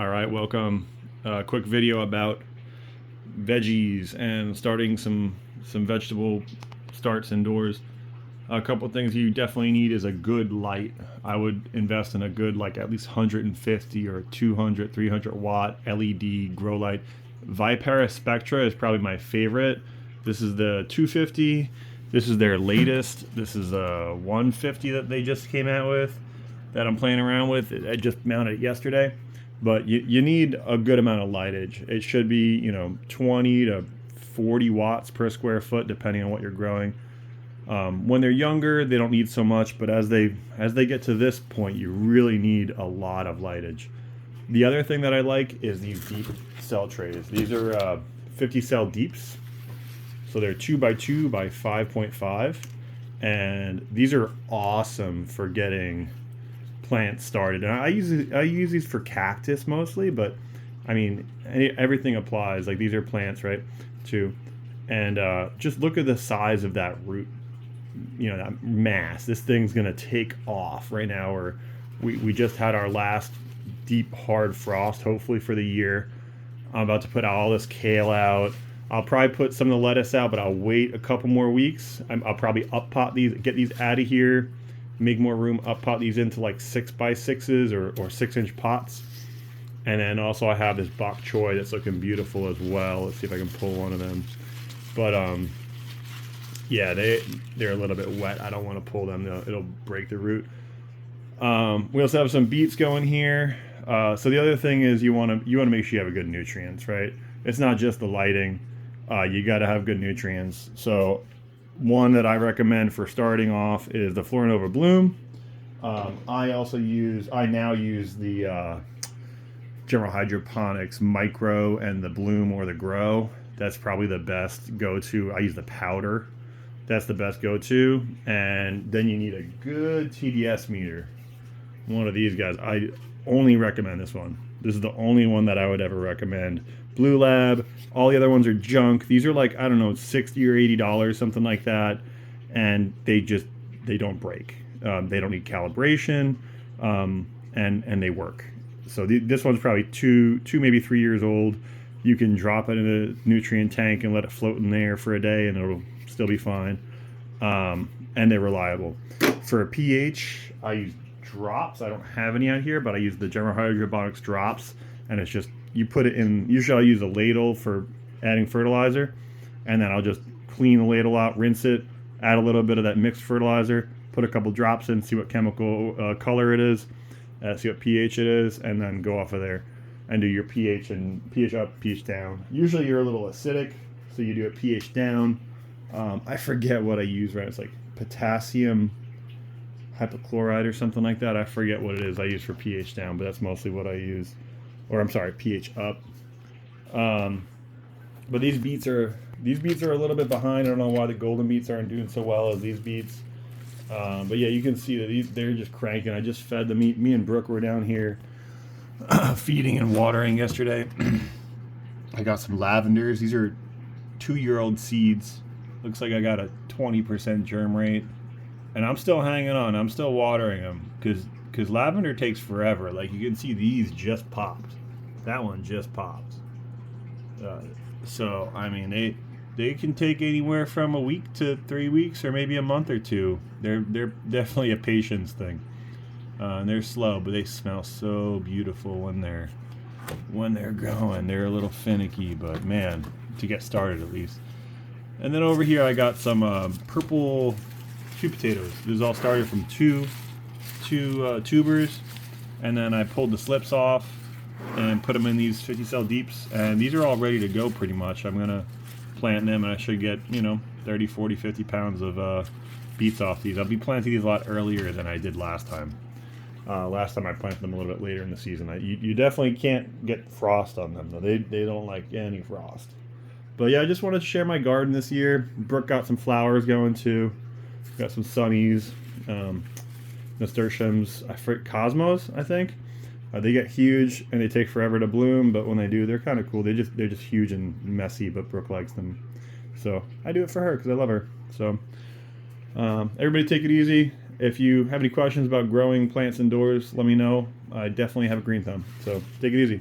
All right, welcome. Quick video about veggies and starting some vegetable starts indoors. A couple things you definitely need is a good light. I would invest in a good, like, at least 150 or 200, 300 watt LED grow light. Vipera Spectra is probably my favorite. This is the 250. This is their latest. This is a 150 that they just came out with that I'm playing around with. I just mounted it yesterday. But you need a good amount of lightage. It should be, 20 to 40 watts per square foot, depending on what you're growing. When they're younger, they don't need so much, but as they get to this point, you really need a lot of lightage. The other thing that I like is these deep cell trays. These are 50 cell deeps, so they're 2x2 by 5.5, and these are awesome for getting plants started. And I use these for cactus mostly, but I mean everything applies. Like, these are plants, right? Too, and just look at the size of that root. That mass. This thing's gonna take off right now. Or we just had our last deep hard frost, hopefully for the year. I'm about to put all this kale out. I'll probably put some of the lettuce out, but I'll wait a couple more weeks. I'll probably up pot these, get these out of here, make more room, up pot these into like 6x6s or 6-inch pots. And then also I have this bok choy that's looking beautiful as well. Let's see if I can pull one of them. But yeah, they're a little bit wet. I don't want to pull them. It'll break the root. We also have some beets going here. So the other thing is you want to make sure you have good nutrients, right? It's not just the lighting. You got to have good nutrients. So one that I recommend for starting off is the Florinova Bloom. I now use the General Hydroponics Micro and the Bloom or the Grow. That's probably the best go-to. I use the powder. That's the best go-to. And then you need a good TDS meter. One of these guys. I only recommend this one. This is the only one that I would ever recommend. Blue Lab. All the other ones are junk. These are like, I don't know, $60 or $80, something like that. And they don't break. They don't need calibration. And they work. So this one's probably two, maybe 3 years old. You can drop it in a nutrient tank and let it float in there for a day, and it'll still be fine. And they're reliable. For a pH, I use drops. I don't have any out here, but I use the General Hydroponics drops, and it's just, you put it in. Usually I'll use a ladle for adding fertilizer, and then I'll just clean the ladle out, rinse it, add a little bit of that mixed fertilizer, put a couple drops in, see what chemical color it is, see what pH it is, and then go off of there and do your pH and pH up, pH down. Usually you're a little acidic, so you do a pH down. I forget what I use, right? It's like potassium hypochlorite or something like that. I forget what it is I use for pH down, but that's mostly what I use. Or I'm sorry, pH up. But these beets are a little bit behind. I don't know why the golden beets aren't doing so well as these beets. But yeah, you can see that they're just cranking. I just fed them. Me and Brooke were down here feeding and watering yesterday. I got some lavenders. These are 2-year-old seeds. Looks like I got a 20% germ rate, and I'm still hanging on. I'm still watering them because lavender takes forever. Like, you can see these just popped. That one just popped. So I mean, they can take anywhere from a week to 3 weeks, or maybe a month or two. They're definitely a patience thing. And they're slow, but they smell so beautiful when they're growing. They're a little finicky, but man, to get started at least. And then over here I got some purple sweet potatoes. This all started from two tubers, and then I pulled the slips off and put them in these 50 cell deeps, and these are all ready to go pretty much. I'm gonna plant them, and I should get 30, 40, 50 pounds of beets off these. I'll be planting these a lot earlier than I did last time. Last time I planted them a little bit later in the season. You definitely can't get frost on them though. They don't like any frost. But yeah, I just wanted to share my garden this year. Brooke got some flowers going too. Got some sunnies, nasturtiums, cosmos, I think. They get huge and they take forever to bloom, but when they do, they're kind of cool. They're just huge and messy, but Brooke likes them. So I do it for her because I love her. So everybody take it easy. If you have any questions about growing plants indoors, let me know. I definitely have a green thumb. So take it easy.